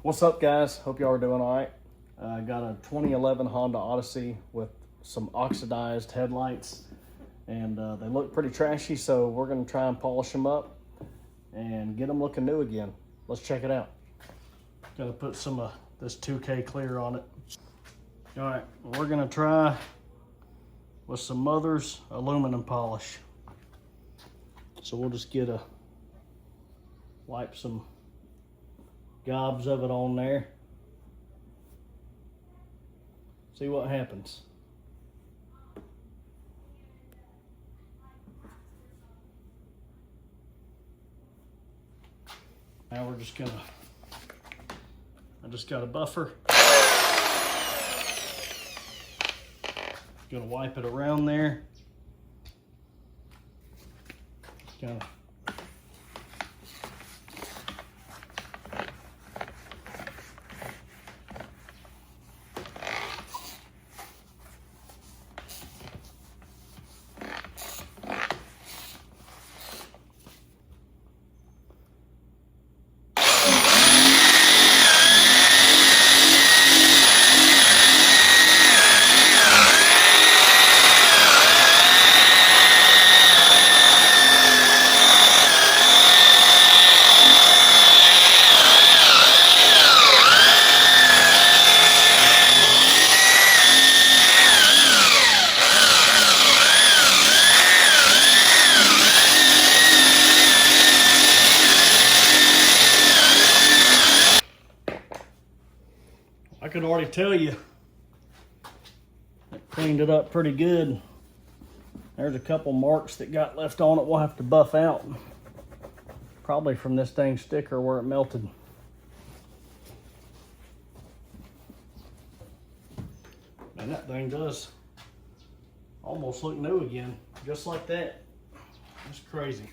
What's up, guys? Hope y'all are doing all right. Got a 2011 Honda Odyssey with some oxidized headlights, and they look pretty trashy, so we're going to try and polish them up and get them looking new again. Let's check it out. Got to put some of this 2K clear on it. All right, we're going to try with some Mother's aluminum polish. So we'll just wipe some gobs of it on there. See what happens. Now we're just gonna, I just got a buffer. Gonna wipe it around there. Kind of I could already tell you it cleaned it up pretty good. There's a couple marks that got left on it we'll have to buff out. Probably from this dang sticker where it melted. And that thing does almost look new again, just like that. That's crazy.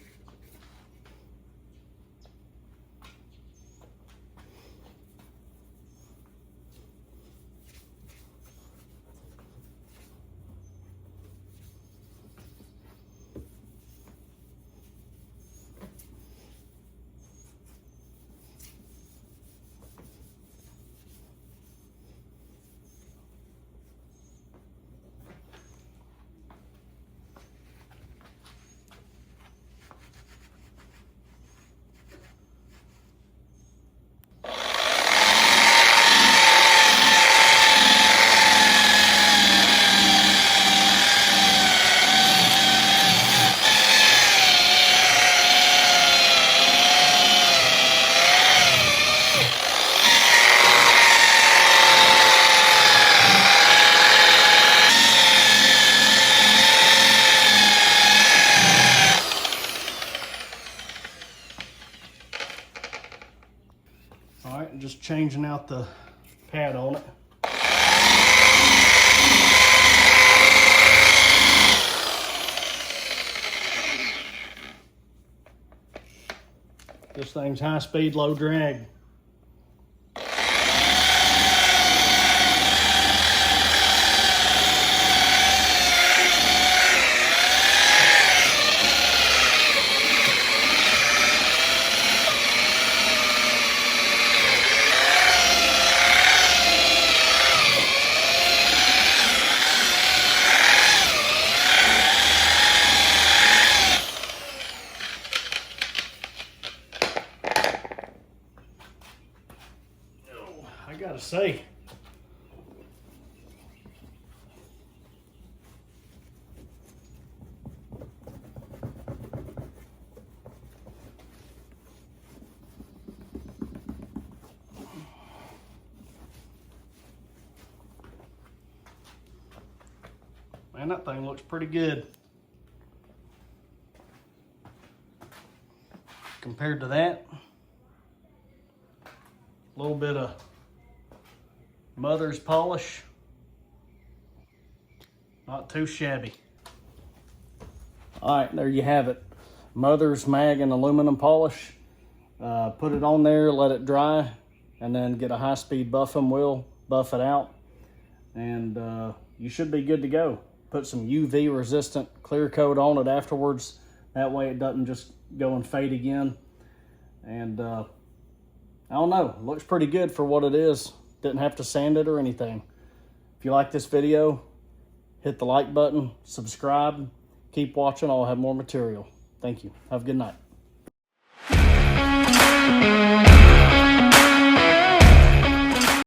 All right, and just changing out the pad on it. This thing's high speed, low drag. I gotta say, man, that thing looks pretty good compared to that. A little bit of Mother's polish, not too shabby. All right, there you have it. Mother's mag and aluminum polish. Put it on there, let it dry, and then get a high-speed buffing wheel, buff it out, and you should be good to go. Put some UV resistant clear coat on it afterwards. That way it doesn't just go and fade again. And I don't know, looks pretty good for what it is. Didn't have to sand it or anything. If you like this video, hit the like button, subscribe, keep watching. I'll have more material. Thank you. Have a good night.